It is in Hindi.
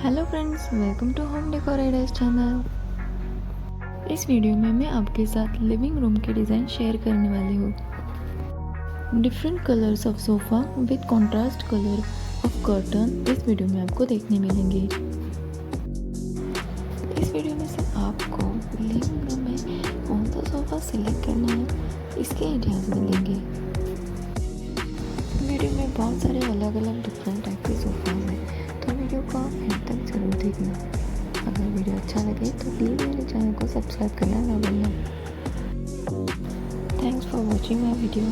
Hello friends, welcome to home decor ideas channel. इस वीडियो में मैं आपके साथ लिविंग रूम की डिज़ाइन शेयर करने वाली हूँ। Different colours of sofa with contrast colour of curtain इस वीडियो में आपको देखने मिलेंगे। इस वीडियो में से आपको लिविंग रूम में कौन सा सोफ़ा सिलेक्ट करना है इसके आइडियाज़ मिलेंगे। वीडियो में बहुत सारे अलग अलग डिफरेंट टाइप के सोफ़ा हैं, तो वीडियो को आप एंड तक जरूर देखना। अगर वीडियो अच्छा लगे तो प्लीज़ मेरे चैनल को सब्सक्राइब करना ना भूलना। Thanks for watching my video.